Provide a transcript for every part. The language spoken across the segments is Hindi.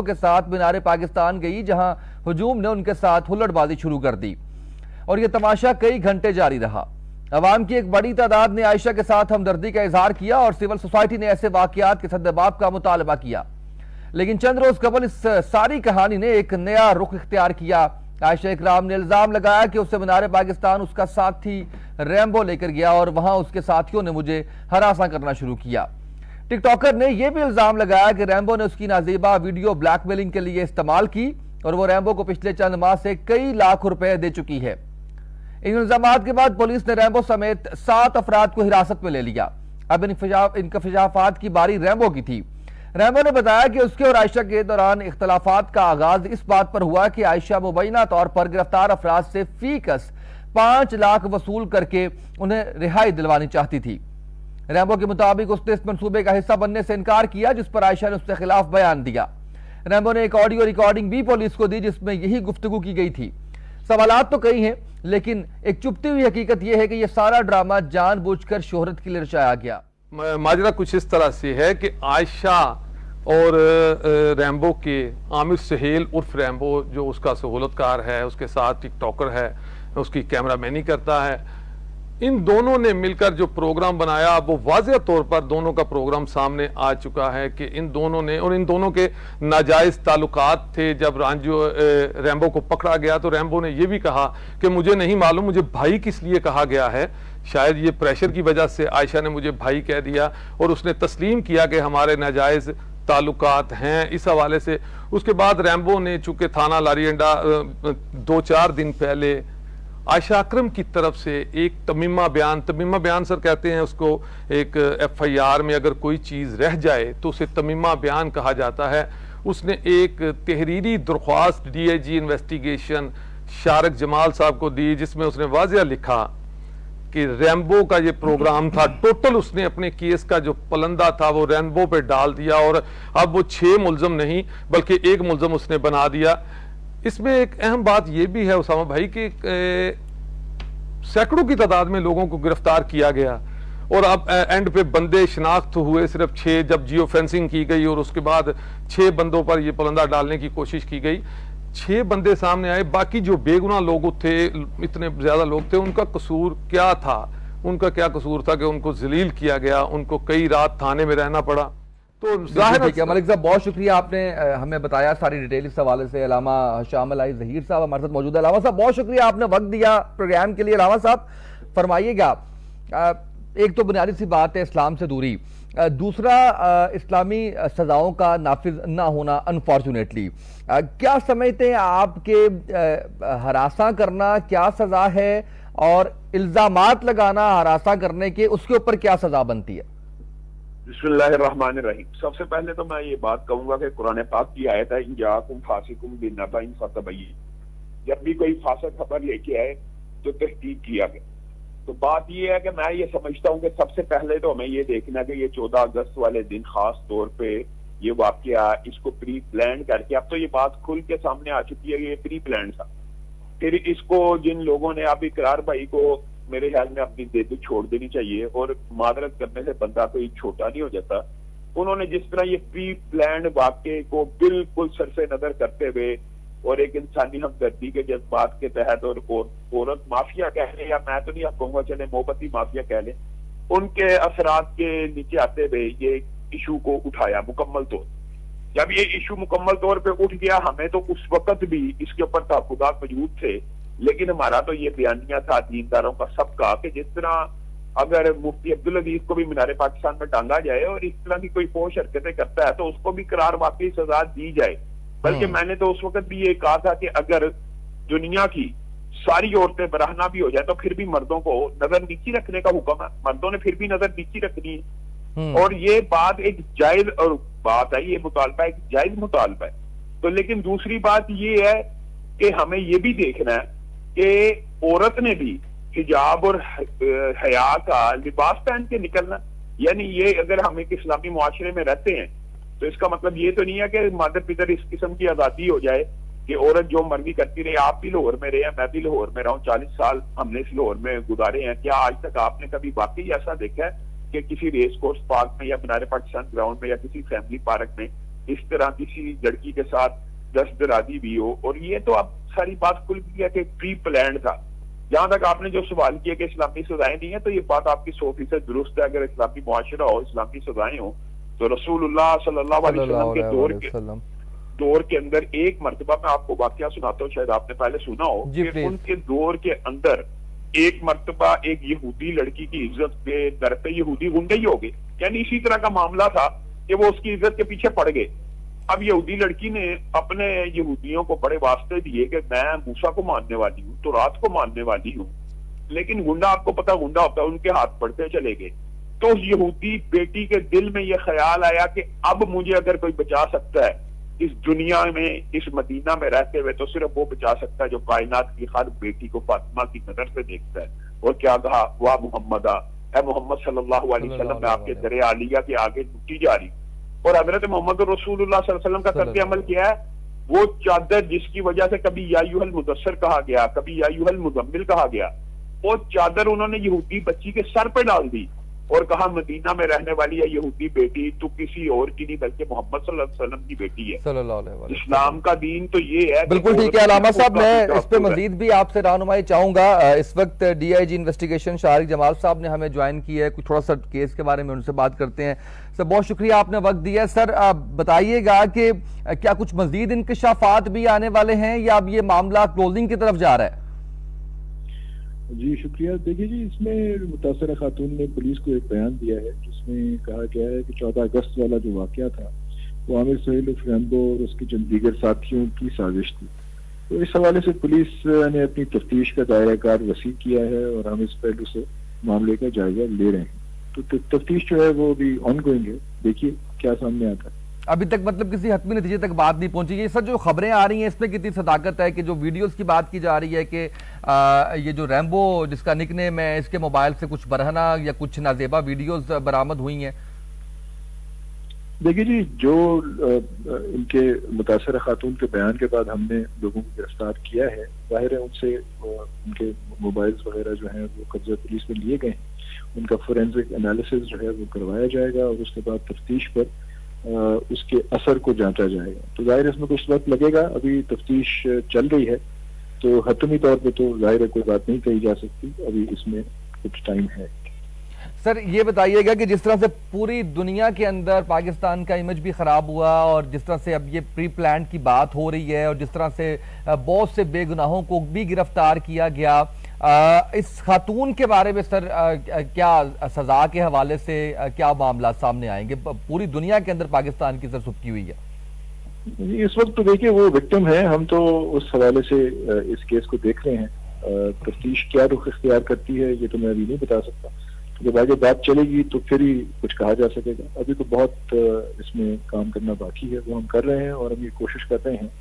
के साथ मीनार पाकिस्तान गई, जहां हुजूम ने उनके साथ हुल्लड़बाजी शुरू कर दी और यह तमाशा कई घंटे जारी रहा। अवाम की एक बड़ी तादाद ने आयशा के साथ हमदर्दी का इजहार किया और सिविल सोसाइटी ने ऐसे वाकयात के सद्देबाब का मुतालबा किया। लेकिन चंद रोज कबल इस सारी कहानी ने एक नया रुख इख्तियार किया। आयशा इकराम ने इल्जाम लगाया कि उससे मीनार पाकिस्तान उसका साथी रैम्बो लेकर गया और वहां उसके साथियों ने मुझे हरासा करना शुरू किया। टिकटॉकर ने यह भी इल्जाम लगाया कि रैम्बो ने उसकी नाजीबा वीडियो ब्लैकमेलिंग के लिए इस्तेमाल की और वो रैम्बो को पिछले चंद माह से कई लाख रुपए दे चुकी है। इन इल्जामात के बाद पुलिस ने रैम्बो समेत 7 अफराद को हिरासत में ले लिया। अब इंकशाफात की बारी रैम्बो की थी। रैम्बो ने बताया कि उसके और आयशा के दौरान इख्तलाफात का आगाज इस बात पर हुआ कि आयशा मुबैना तौर पर गिरफ्तार अफराद से फीकस 5 लाख वसूल करके उन्हें रिहाई दिलवानी चाहती थी। रैम्बो के मुताबिक उसने इस मंसूबे का हिस्सा बनने से इनकार किया, जिस पर आयशा ने उसके खिलाफ बयान दिया। रैम्बो ने एक ऑडियो रिकॉर्डिंग भी पुलिस को दी जिसमें यही गुफ्तगू की गई थी। सवालात तो कई हैं, लेकिन एक चुपती हुई हकीकत यह है कि यह सारा ड्रामा जानबूझकर शोहरत के लिए रचाया गया। माजरा कुछ इस तरह से है कि आयशा और रैम्बो के आमिर सुहेल उर्फ रैम्बो जो उसका सहूलतकार है, उसके साथ टिकटॉकर है, उसकी कैमरामैनी करता है, इन दोनों ने मिलकर जो प्रोग्राम बनाया वो वाज़ेह तौर पर दोनों का प्रोग्राम सामने आ चुका है कि इन दोनों ने और इन दोनों के नाजायज़ ताल्लुकात थे। जब रैम्बो को पकड़ा गया तो रैम्बो ने यह भी कहा कि मुझे नहीं मालूम मुझे भाई किस लिए कहा गया है, शायद ये प्रेशर की वजह से आयशा ने मुझे भाई कह दिया और उसने तस्लीम किया कि हमारे नाजायज़ ताल्लुकात हैं इस हवाले से। उसके बाद रैम्बो ने चूंकि थाना लारियंडा 2-4 दिन पहले आयशा अकरम की तरफ से एक तमीमा बयान सर कहते हैं उसको, एक FIR में अगर कोई चीज़ रह जाए तो उसे तमीमा बयान कहा जाता है। उसने एक तहरीरी दरख्वास्त DIG इन्वेस्टिगेशन शारक जमाल साहब को दी जिसमें उसने वाज़ेह लिखा कि रैम्बो का ये प्रोग्राम था। टोटल उसने अपने केस का जो पलंदा था वो रैम्बो पे डाल दिया और अब वो 6 मुल्ज़म नहीं बल्कि 1 मुल्ज़म उसने बना दिया। इसमें एक अहम बात यह भी है उसामा भाई कि सैकड़ों की तादाद में लोगों को गिरफ्तार किया गया और अब एंड पे बंदे शनाख्त हुए सिर्फ 6, जब जियो फेंसिंग की गई और उसके बाद 6 बंदों पर यह पलंदा डालने की कोशिश की गई। 6 बंदे सामने आए, बाकी जो बेगुनाह लोग थे, इतने ज्यादा लोग थे, उनका कसूर क्या था? उनका क्या कसूर था कि उनको जलील किया गया, उनको कई रात थाने में रहना पड़ा। तो मलिक साहब बहुत शुक्रिया, आपने हमें बताया सारी डिटेल इस हवाले से। अलामा शामिल आई जहीर साहब हमारे साथ मौजूद है। अलामा साहब बहुत शुक्रिया, आपने वक्त दिया प्रोग्राम के लिए। अलामा साहब फरमाइएगा, एक तो बुनियादी सी बात है इस्लाम से दूरी, दूसरा इस्लामी सजाओं का नाफिज ना होना अनफॉर्चुनेटली। क्या समझते हैं आपके हरासा करना क्या सजा है और इल्जामात लगाना हरासा करने के उसके ऊपर क्या सजा बनती है? बिस्मिल्लाहिर्रहमानिर्रहीम। सबसे पहले तो मैं ये बात कहूंगा कि कुरान पाक की आयत है, जाकुम फासिकुम बिनबाइन फतबय्यिन, जब भी कोई फासिक खबर लेके आए तो तहकीक किया गया। तो बात ये है कि मैं ये समझता हूँ कि सबसे पहले तो हमें ये देखना कि ये 14 अगस्त वाले दिन खास तौर पे ये वाकया, इसको प्री प्लान करके, अब तो ये बात खुल के सामने आ चुकी है कि ये प्री प्लान था। फिर इसको जिन लोगों ने, अब इकरार भाई को मेरे ख्याल में अपनी जेब छोड़ देनी चाहिए और मादरत करने से बंदा कोई छोटा नहीं हो जाता। उन्होंने जिस तरह ये प्री प्लान वाक्य को बिल्कुल सरसे नजर करते हुए और एक इंसानी हमदर्दी के जज्बात के तहत और औरत माफिया कह लें या मैं तो नहीं कहूंगा, चले मोहब्बती माफिया कह लें, उनके असरात के नीचे आते हुए ये इशू को उठाया मुकम्मल तौर। जब ये इशू मुकम्मल तौर पे उठ गया, हमें तो उस वक्त भी इसके ऊपर तहफ्फुज़ात मौजूद थे, लेकिन हमारा तो ये बयानिया था दीनदारों का सबका कि जिस तरह अगर मुफ्ती अब्दुल अजीज को भी मीनार पाकिस्तान में टांगा जाए और इस तरह की कोई फोश हरकतें करता है तो उसको भी करार वाकई सजा दी जाए। बल्कि मैंने तो उस वक्त भी ये कहा था कि अगर दुनिया की सारी औरतें बरहना भी हो जाए तो फिर भी मर्दों को नजर नीची रखने का हुक्म है, मर्दों ने फिर भी नजर नीची रखनी है। और ये बात एक जायज और बात है, ये मुतालबा एक जायज मुतालबा है। तो लेकिन दूसरी बात ये है कि हमें ये भी देखना है कि औरत ने भी हिजाब और हया का लिबास पहन के निकलना, यानी ये अगर हम एक इस्लामी मुआशरे में रहते हैं तो इसका मतलब ये तो नहीं है कि मादर पितर इस किस्म की आजादी हो जाए कि औरत जो मर्जी करती रहे। आप भी लाहौर में रहे, मैं भी लाहौर में रहा हूँ, 40 साल हमने इस लाहौर में गुजारे हैं। क्या आज तक आपने कभी वाकई ऐसा देखा है कि किसी रेस कोर्स पार्क में या मीनार पाकिस्तान ग्राउंड में या किसी फैमिली पार्क में इस तरह किसी लड़की के साथ दस्तदराजी भी हो। और ये तो अब सारी बात खुल गई है कि प्री प्लान था। जहां तक आपने जो सवाल किया कि इस्लामी सजाएं नहीं है, तो ये बात आपकी 100% दुरुस्त है। अगर इस्लामी मुआशरा हो, इस्लामी सजाएं हो, तो रसूलुल्लाह सल्लल्लाहु अलैहि वसल्लम के दौर के अंदर एक मर्तबा मैं आपको वाकया सुनाता हूँ, शायद आपने पहले सुना हो कि उनके दौर के अंदर एक मर्तबा एक यहूदी लड़की की इज्जत के दर पे यहूदी गुंडे ही हो गए। यानी इसी तरह का मामला था कि वो उसकी इज्जत के पीछे पड़ गए। अब यहूदी लड़की ने अपने यहूदियों को बड़े वास्ते दिए कि मैं मूसा को मानने वाली हूँ, तो रात को मानने वाली हूँ, लेकिन गुंडा, आपको पता गुंडा होता है, उनके हाथ पड़ते चले गए। तो उस यहूदी बेटी के दिल में यह ख्याल आया कि अब मुझे अगर कोई बचा सकता है इस दुनिया में, इस मदीना में रहते हुए, तो सिर्फ वो बचा सकता है जो कायनात की हर बेटी को फातिमा की नजर से देखता है। और क्या कहा, वाह मोहम्मदा, ऐ मोहम्मद सल्लल्लाहु अलैहि वसल्लम, मैं आपके दरे आलिया के आगे टूटी जा रही। और हजरत मोहम्मद रसूलुल्लाह सल्लल्लाहु अलैहि वसल्लम का तर्क अमल किया है, वो चादर जिसकी वजह से कभी या अय्युहल मुदस्सिर कहा गया, कभी या अय्युहल मुज़म्मिल कहा गया, वो चादर उन्होंने यहूदी बच्ची के सर पे डाल दी और कहा मदीना में रहने वाली है यहूदी बेटी, तू किसी और की नहीं बल्कि मोहम्मद सल्लल्लाहु अलैहि वसल्लम की बेटी है। इस्लाम का दीन तो ये है। बिल्कुल ठीक है अलामा साहब, मैं इस पे मजीद भी आपसे रहनुमाई चाहूंगा। इस वक्त डीआईजी इन्वेस्टिगेशन शारिक जमाल साहब ने हमें ज्वाइन किया है, कुछ थोड़ा सा केस के बारे में उनसे बात करते हैं। सर बहुत शुक्रिया, आपने वक्त दिया। सर आप बताइएगा कि क्या कुछ मजीद इंकशाफात भी आने वाले हैं या अब ये मामला क्लोजिंग की तरफ जा रहा है? जी शुक्रिया। देखिए जी, इसमें मुतासरा खातून ने पुलिस को एक बयान दिया है जिसमें कहा गया है कि 14 अगस्त वाला जो वाकया था वो आमिर सुहेल उर्फ रैम्बो और उसके चंद दीगर साथियों की साजिश थी। तो इस हवाले से पुलिस ने अपनी तफ्तीश का दायरा कार वसी किया है और हम इस पहलू से मामले का जायजा ले रहे हैं। तो तफ्तीश जो है वो भी ऑन गोइंग है, देखिए क्या सामने आता है। अभी तक मतलब किसी हतमी नतीजे तक बात नहीं पहुंची। ये सर जो खबरें आ रही हैं इसमें कितनी सदाकत है कि जो वीडियोस की बात की जा रही है कि ये जो रैम्बो जिसका निकनेम है, इसके मोबाइल से कुछ बरहना या कुछ नाजेबा वीडियोस बरामद हुई हैं? देखिए जी, जो इनके मुतासरा खातून के बयान के बाद हमने लोगों को गिरफ्तार किया है, जाहिर है उनसे उनके मोबाइल्स वगैरह जो हैं वो कब्जा पुलिस में लिए गए हैं। उनका फोरेंसिक एनालिसिस जो है वो करवाया जाएगा और उसके बाद तफ्तीश पर उसके असर को जांचा जाएगा। तो जाहिर इसमें कुछ वक्त लगेगा, अभी तफ्तीश चल रही है, तो हतमी तौर पे तो जाहिर है कोई बात नहीं कही जा सकती, अभी इसमें कुछ टाइम है। सर ये बताइएगा कि जिस तरह से पूरी दुनिया के अंदर पाकिस्तान का इमेज भी खराब हुआ और जिस तरह से अब ये प्री प्लान की बात हो रही है और जिस तरह से बहुत से बेगुनाहों को भी गिरफ्तार किया गया, इस खातून के बारे में सर क्या सजा के हवाले से क्या मामला सामने आएंगे? पूरी दुनिया के अंदर पाकिस्तान की सर सुबकी हुई है इस वक्त। तो देखिए वो विक्टिम है, हम तो उस हवाले से इस केस को देख रहे हैं। तफ्तीश क्या रुख इख्तियार करती है ये तो मैं अभी नहीं बता सकता, तो जब आगे बात चलेगी तो फिर ही कुछ कहा जा सकेगा। अभी तो बहुत इसमें काम करना बाकी है, वो हम कर रहे हैं और हम ये कोशिश कर रहे हैं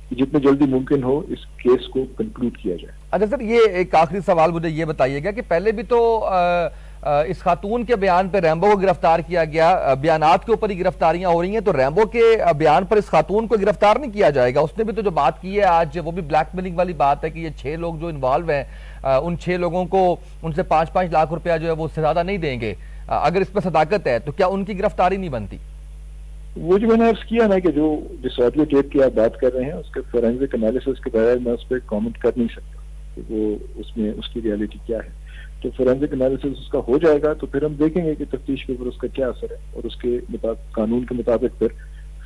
कि जितने जल्दी मुमकिन हो इस केस को कंक्लूड किया जाए। अच्छा सर, ये एक आखिरी सवाल मुझे ये बताइएगा कि पहले भी तो इस खातून के बयान पर रैम्बो को गिरफ्तार किया गया, बयानात के ऊपर ही गिरफ्तारियां हो रही हैं, तो रैम्बो के बयान पर इस खातून को गिरफ्तार नहीं किया जाएगा? उसने भी तो जो बात की है आज, वो भी ब्लैकमेलिंग वाली बात है कि ये 6 लोग जो इन्वॉल्व हैं उन 6 लोगों को उनसे 5-5 लाख रुपया जो है वो उससे ज्यादा नहीं देंगे। अगर इस पर सदाकत है तो क्या उनकी गिरफ्तारी नहीं बनती? वो जो मैंने अर्ज किया ना कि जो जिस ऑडियो टेप की आप बात कर रहे हैं उसके फोरेंसिक एनालिसिस के बगैर मैं उस पर कॉमेंट कर नहीं सकता कि वो उसमें उसकी रियलिटी क्या है। तो फोरेंसिक एनालिसिस उसका हो जाएगा तो फिर हम देखेंगे कि तफ्तीश के ऊपर उसका क्या असर है और उसके कानून के मुताबिक फिर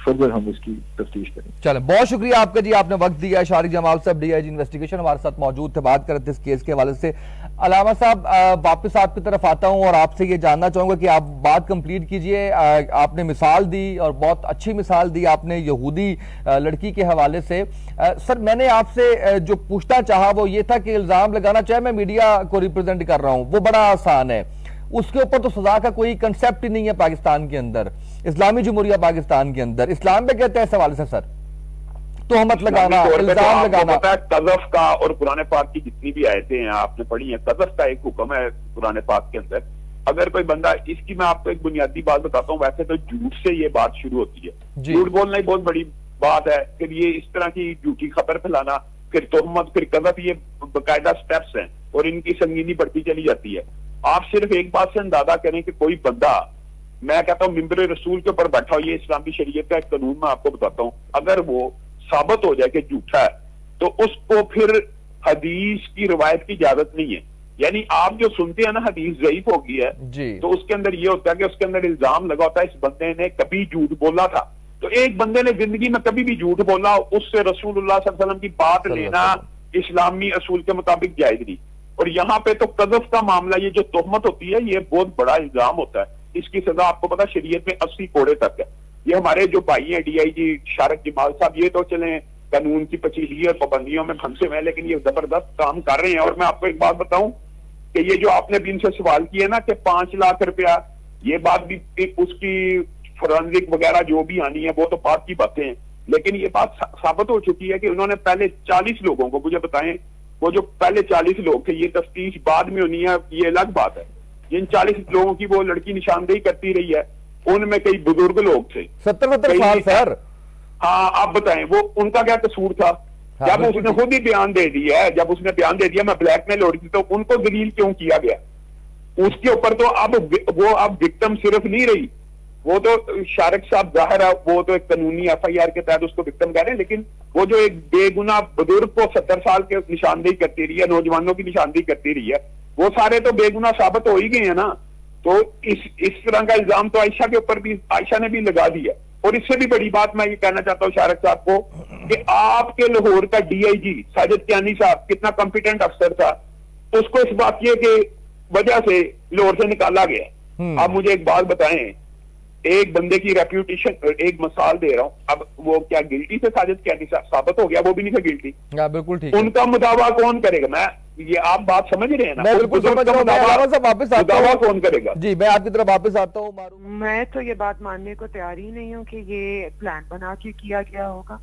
फर्दर हम इसकी तफ्तीश करें। चलें, बहुत शुक्रिया आपका जी, आपने वक्त दिया। शारिक जमाल साहब डीआईजी इन्वेस्टिगेशन हमारे साथ मौजूद थे, बात कर रहे थे इस केस के हवाले से। अलामा साहब वापस आपकी तरफ आता हूं और आपसे ये जानना चाहूंगा कि आप बात कंप्लीट कीजिए। आपने मिसाल दी और बहुत अच्छी मिसाल दी आपने यहूदी लड़की के हवाले से। सर मैंने आपसे जो पूछना चाहा वो ये था कि इल्जाम लगाना, चाहे मैं मीडिया को रिप्रेजेंट कर रहा हूं, वो बड़ा आसान है, उसके ऊपर तो सजा का कोई कंसेप्ट ही नहीं है पाकिस्तान के अंदर, इस्लामी जमहूरिया पाकिस्तान के अंदर। इस्लाम पे कहते हैं इस हवाले से सर तो मत लगाना, इल्जाम लगाना। कज़फ का और कुरान पाक की जितनी भी आयतें हैं आपने पढ़ी हैं, कज़फ का एक हुक्म है कुरान पाक के अंदर। अगर कोई बंदा, इसकी मैं आपको एक बुनियादी बात बताता हूँ, वैसे तो झूठ से ये बात शुरू होती है, झूठ बोलना ही बहुत बड़ी बात है, फिर ये इस तरह की झूठी खबर फैलाना, फिर तोहमत, फिर कज़फ, ये बाकायदा स्टेप्स हैं और इनकी संगीनी बढ़ती चली जाती है। आप सिर्फ एक बात से अंदाजा करें कि कोई बंदा मैं कहता हूँ मिंबर रसूल के ऊपर बैठा हो, ये इस्लामी शरीयत का एक कानून मैं आपको बताता हूँ, अगर वो साबित हो जाए कि झूठा है तो उसको फिर हदीस की रिवायत की इजाजत नहीं है। यानी आप जो सुनते हैं ना हदीस ज़ईफ हो गई है तो उसके अंदर ये होता है कि उसके अंदर इल्जाम लगा होता है इस बंदे ने कभी झूठ बोला था। तो एक बंदे ने जिंदगी में कभी भी झूठ बोला, उससे रसूलुल्लाह सल्लल्लाहु अलैहि वसल्लम की बात लेना इस्लामी असूल के मुताबिक जायज नहीं। और यहाँ पे तो कज़फ का मामला, ये जो तोहमत होती है, ये बहुत बड़ा इल्जाम होता है। इसकी सजा आपको पता शरीयत में 80 कोड़े तक है। ये हमारे जो भाई हैं DIG शारक जमाल साहब, ये तो चले कानून की पचीसी और पाबंदियों में फंसे हुए हैं, लेकिन ये जबरदस्त काम कर रहे हैं। और मैं आपको एक बात बताऊं कि ये जो आपने भी इनसे सवाल किया ना कि 5 लाख रुपया, ये बात भी उसकी फोरेंसिक वगैरह जो भी आनी है वो तो बात की बातें हैं, लेकिन ये बात साबित हो चुकी है कि उन्होंने पहले 40 लोगों को, मुझे बताएं वो जो पहले 40 लोग थे, ये तफ्तीश बाद में होनी है, ये अलग बात है। जिन 40 लोगों की वो लड़की निशानदेही करती रही है उनमें कई बुजुर्ग लोग थे, 70 साल सर। हाँ, आप बताएं वो उनका क्या कसूर था? जब उसने खुद ही बयान दे दिया है, जब उसने बयान दे दिया मैं ब्लैकमेल हो रही थी, तो उनको दलील क्यों किया गया? उसके ऊपर तो अब विक्टिम सिर्फ नहीं रही, वो तो शारक साहब जाहिर है वो तो एक कानूनी FIR के तहत उसको विक्टिम कह रहे हैं, लेकिन वो जो एक बेगुनाह बुजुर्ग को 70 साल के निशानदेही करती रही है, नौजवानों की निशानदेही करती रही है, वो सारे तो बेगुनाह साबित हो ही गए हैं ना। तो इस तरह का इल्जाम तो आयशा के ऊपर भी, आयशा ने भी लगा दिया। और इससे भी बड़ी बात मैं ये कहना चाहता हूँ शारक साहब को कि आपके लाहौर का DIG साजिद कियानी साहब कितना कॉम्पिटेंट अफसर था, उसको इस वाकये के वजह से लाहौर से निकाला गया। आप मुझे एक बात बताएं, एक बंदे की रेप्यूटेशन, एक मिसाल दे रहा हूं, अब वो क्या गिल्टी से साजिद कियानी साबित हो गया? वो भी नहीं था गिल्टी। बिल्कुल ठीक। उनका मुदावा कौन करेगा? मैं ये आप बात समझ रहे हैं ना? मैं बिल्कुल समझ रहा हूं। वापस आता हूं, कौन करेगा? जी मैं आपकी तरफ वापस आता हूँ। मैं तो ये बात मानने को तैयार ही नहीं हूँ कि ये प्लान बना के किया गया होगा।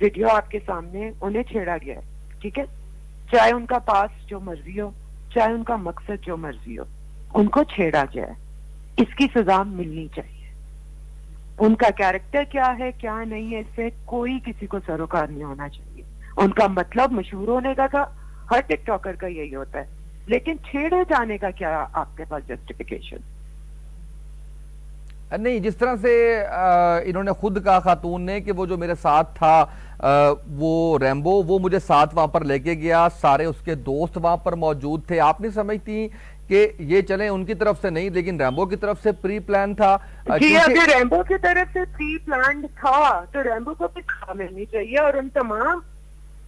वीडियो आपके सामने, उन्हें छेड़ा गया है, ठीक है, चाहे उनका पास जो मर्जी हो, चाहे उनका मकसद जो मर्जी हो, उनको छेड़ा गया है, इसकी सजा मिलनी चाहिए। उनका कैरेक्टर क्या है क्या नहीं है, इससे कोई किसी को सरोकार नहीं होना चाहिए। उनका मतलब मशहूर होने का था, हर टिकटॉकर का यही होता है, लेकिन छेड़े जाने का क्या आपके पास जस्टिफिकेशन? नहीं, जिस तरह से इन्होंने खुद कहा खातून ने कि वो जो मेरे साथ था वो रैम्बो, वो मुझे साथ वहां पर लेके गया, सारे उसके दोस्त वहां पर मौजूद थे। आप नहीं समझती कि ये चले उनकी तरफ से नहीं, लेकिन रैम्बो की तरफ से प्री प्लान था? जी, अगर रैम्बो की तरफ से प्री प्लान था तो रैम्बो को भी सजा मिलनी चाहिए। और उन तमाम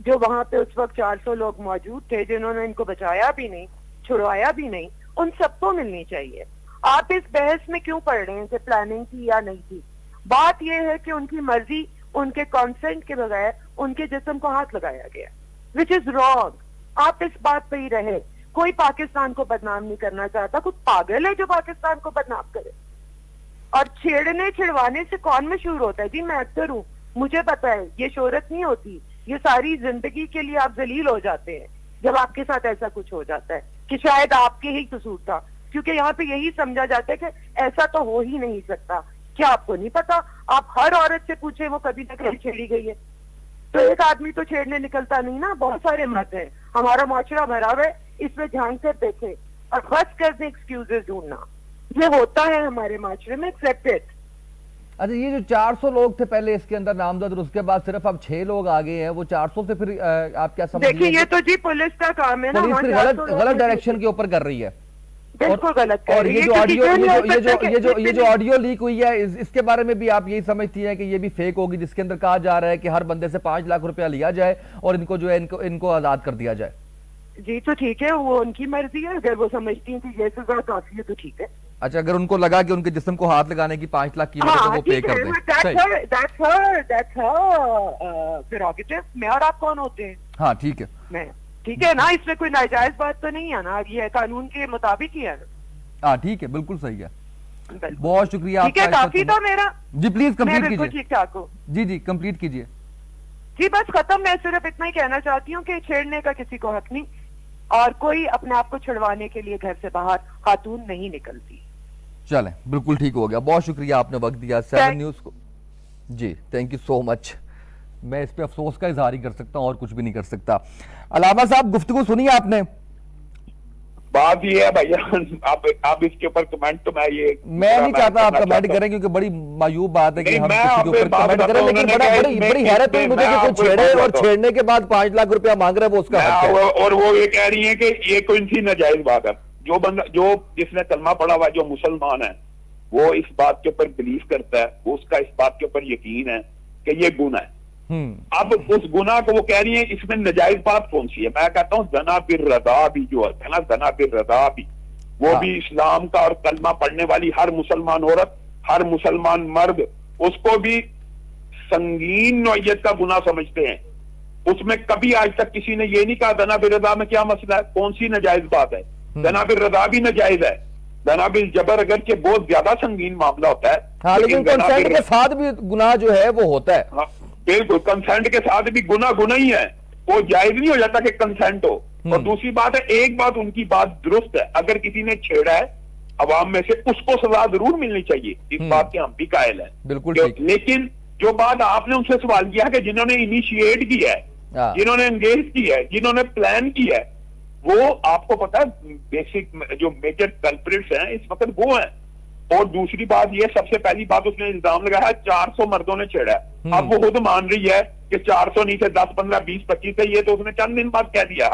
जो वहां पे उस वक्त 400 लोग मौजूद थे जिन्होंने इनको बचाया भी नहीं, छुड़वाया भी नहीं, उन सबको मिलनी चाहिए। आप इस बहस में क्यों पड़ रहे हैं कि प्लानिंग थी या नहीं थी? बात यह है कि उनकी मर्जी, उनके कॉन्सेंट के बगैर उनके जिस्म को हाथ लगाया गया, विच इज रॉन्ग। आप इस बात पे ही रहे। कोई पाकिस्तान को बदनाम नहीं करना चाहता, कुछ पागल है जो पाकिस्तान को बदनाम करे। और छेड़ने छिड़वाने से कौन मशहूर होता है? जी मैं एक्टर हूँ, मुझे पता है ये शोहरत नहीं होती, ये सारी जिंदगी के लिए आप जलील हो जाते हैं जब आपके साथ ऐसा कुछ हो जाता है कि शायद आपके ही कसूर था, क्योंकि यहाँ पे यही समझा जाता है कि ऐसा तो हो ही नहीं सकता। क्या आपको नहीं पता? आप हर औरत से पूछे वो कभी ना कभी छेड़ी गई है। तो एक आदमी तो छेड़ने निकलता नहीं ना, बहुत सारे मर्द हैं। हमारा माशरा भरा हुआ है, इसमें ध्यान से देखे और बस कर दे एक्सक्यूजेस ढूंढना। ये होता है हमारे माशरे में, एक्सेप्टेड। अच्छा, ये जो 400 लोग थे पहले इसके अंदर नामजद, और उसके बाद सिर्फ अब 6 लोग आ गए हैं, वो 400 से फिर आप क्या समझ? देखिए ये तो जी पुलिस का काम है ना, गलत डायरेक्शन के ऊपर कर रही है, बिल्कुल गलत। और ये जो ऑडियो लीक हुई है इसके बारे में भी आप यही समझती हैं कि ये भी फेक होगी, जिसके अंदर कहा जा रहा है कि हर बंदे से 5 लाख रुपया लिया जाए और इनको जो है इनको आजाद कर दिया जाए? जी तो ठीक है, वो उनकी मर्जी है। अगर वो समझती है कि ये सजा काफी है तो ठीक है। अच्छा, अगर उनको लगा कि उनके जिस्म को हाथ लगाने की 5 लाख कीमत है तो वो पे कर दें। प्रेरोगेटिव। मैं और आप कौन होते हैं? हाँ ठीक है, मैं ठीक है ना, इसमें कोई नाजायज बात तो नहीं है ना, ये कानून के मुताबिक ही है। हाँ ठीक है, बिल्कुल सही है। बहुत शुक्रिया। ठीक है, काफी था मेरा। जी प्लीज कंप्लीट कीजिए। ठीक ठाक हो जी जी, कंप्लीट कीजिए। जी बस खत्म। मैं सिर्फ इतना ही कहना चाहती हूँ कि छेड़ने का किसी को हक नहीं, और कोई अपने आप को छुड़वाने के लिए घर से बाहर खातून नहीं निकलती। चलें, बिल्कुल ठीक हो गया। बहुत शुक्रिया, आपने वक्त दिया 7 न्यूज को। जी थैंक यू सो मच। मैं इस पे अफसोस का इजहार ही कर सकता हूं और कुछ भी नहीं कर सकता। अलामा साहब, गुफ्तगू सुनी आपने? बात ये है भैया, आप इसके ऊपर कमेंट तो मैं नहीं चाहता आप कमेंट करें, क्योंकि बड़ी मायूब बात है कि हम किसी के ऊपर कमेंट करें, लेकिन बड़ी हैरत हुई मुझे कि कोई छेड़े और छेड़ने के बाद 5 लाख रुपया मांग रहे हैं, वो उसका हक है। और वो ये कह रही है कि ये कोई सी नाजायज बात है। जो जिसने कलमा पढ़ा हुआ, जो मुसलमान है, वो इस बात के ऊपर बिलीव करता है, वो उसका इस बात के ऊपर यकीन है कि ये गुनाह है। अब उस गुनाह को वो कह रही है इसमें नाजायज बात कौन सी है? मैं कहता हूँ ज़ना बिर रज़ा भी जो है ना, ज़ना बिर रज़ा भी, वो भी इस्लाम का और कलमा पढ़ने वाली हर मुसलमान औरत, हर मुसलमान मर्द उसको भी संगीन नौयत का गुनाह समझते हैं। उसमें कभी आज तक किसी ने ये नहीं कहा ज़ना बिर रज़ा में क्या मसला है, कौन सी नाजायज बात है? ज़ना बिर रज़ा भी नाजायज है। ज़ना बिल जबर अगर के बहुत ज्यादा संगीन मामला होता है, हाँ, लेकिन कंसेंट के साथ भी गुनाह जो है वो होता है। हाँ, बिल्कुल, कंसेंट के साथ भी गुनाह ही है, वो जायज नहीं हो जाता कि कंसेंट हो। और दूसरी बात है, एक बात उनकी बात दुरुस्त है, अगर किसी ने छेड़ा है अवाम में से, उसको सजा जरूर मिलनी चाहिए, इस बात के हम भी कायल हैं, बिल्कुल। लेकिन जो बात आपने उनसे सवाल किया कि जिन्होंने इनिशिएट किया है, जिन्होंने एंगेज किया है, जिन्होंने प्लान किया है, वो आपको पता है बेसिक जो मेजर कल्प्रिट्स हैं इस वक्त वो हैं। और दूसरी बात ये, सबसे पहली बात उसने इल्जाम लगाया है 400 मर्दों ने छेड़ा है। अब वो खुद मान रही है कि 400 नहीं थे, 10, 15, 20, 25 है, ये तो उसने चंद दिन बाद कह दिया।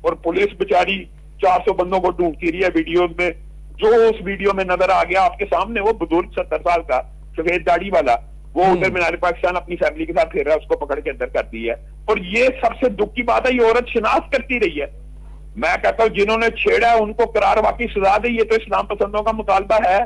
और पुलिस बेचारी 400 बंदों को ढूंढती रही है वीडियोज में। जो उस वीडियो में नजर आ गया आपके सामने, वो बुजुर्ग 70 साल का सफेद दाढ़ी वाला, वो उधर मीनार पाकिस्तान अपनी फैमिली के साथ फिर रहा है, उसको पकड़ के अंदर कर दी है। और ये सबसे दुख की बात है, ये औरत शिनाख्त करती रही है। मैं कहता हूँ जिन्होंने छेड़ा है उनको करार वाकई सजा दी, ये तो इस्लाम पसंदों का मुतालबा है।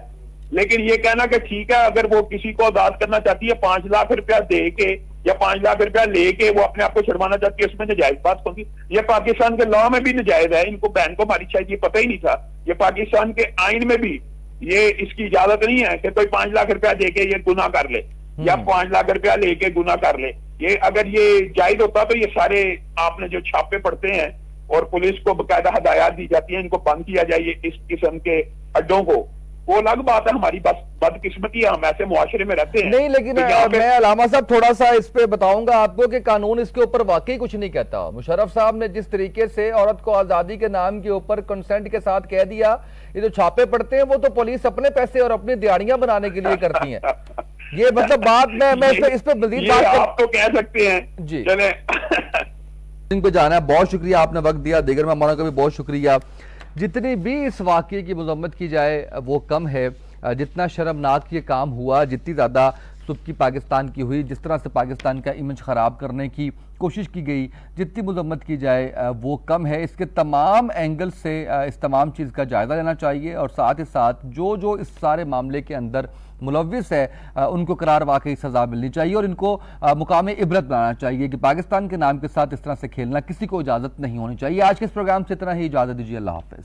लेकिन ये कहना कि ठीक है, अगर वो किसी को आजाद करना चाहती है 5 लाख रुपया दे के या 5 लाख रुपया लेके वो अपने आप को छुड़वाना चाहती है, उसमें नाजायज बात कौन सी? ये पाकिस्तान के लॉ में भी नाजायज है। इनको बहन को हमारी शायद ये पता ही नहीं था। ये पाकिस्तान के आइन में भी ये इसकी इजाजत नहीं है कि कोई 5 लाख रुपया दे के ये गुनाह कर ले या 5 लाख रुपया लेके गुनाह कर ले। ये अगर ये जायज होता तो ये सारे आपने जो छापे पड़ते हैं और पुलिस को बकायदा हदायत दी जाती है इनको बंद किया जाए इस किस्म के अड्डों को, वो अलग बात है। हमारी बस बदकिस्मती है, हम ऐसे मुआशरे में रहते हैं। नहीं, लेकिन मैं अलामा साहब थोड़ा सा इस पे बताऊंगा आपको कि कानून इसके ऊपर वाकई कुछ नहीं कहता। मुशर्रफ साहब ने जिस तरीके से औरत को आजादी के नाम के ऊपर कंसेंट के साथ कह दिया, ये जो छापे पड़ते हैं वो तो पुलिस अपने पैसे और अपनी दिहाड़ियां बनाने के लिए करती है। ये मतलब बात मैं इस पे मजीद बात आप तो कह सकते हैं जी। चले पे जाना है। बहुत शुक्रिया, आपने वक्त दिया। दीगर मेहमानों का भी बहुत शुक्रिया। जितनी भी इस वाक़े की मजम्मत की जाए वो कम है। जितना शर्मनाक ये काम हुआ, जितनी ज़्यादा सुबकी पाकिस्तान की हुई, जिस तरह से पाकिस्तान का इमेज ख़राब करने की कोशिश की गई, जितनी मजम्मत की जाए वो कम है। इसके तमाम एंगल से इस तमाम चीज़ का जायज़ा लेना चाहिए और साथ ही साथ जो इस सारे मामले के अंदर मुलव्विस है उनको करार वाकई सज़ा मिलनी चाहिए और इनको मुकाम इबरत बनाना चाहिए कि पाकिस्तान के नाम के साथ इस तरह से खेलना किसी को इजाज़त नहीं होनी चाहिए। आज के इस प्रोग्राम से इतना ही, इजाज़त दीजिए। अल्लाह हाफ़िज़।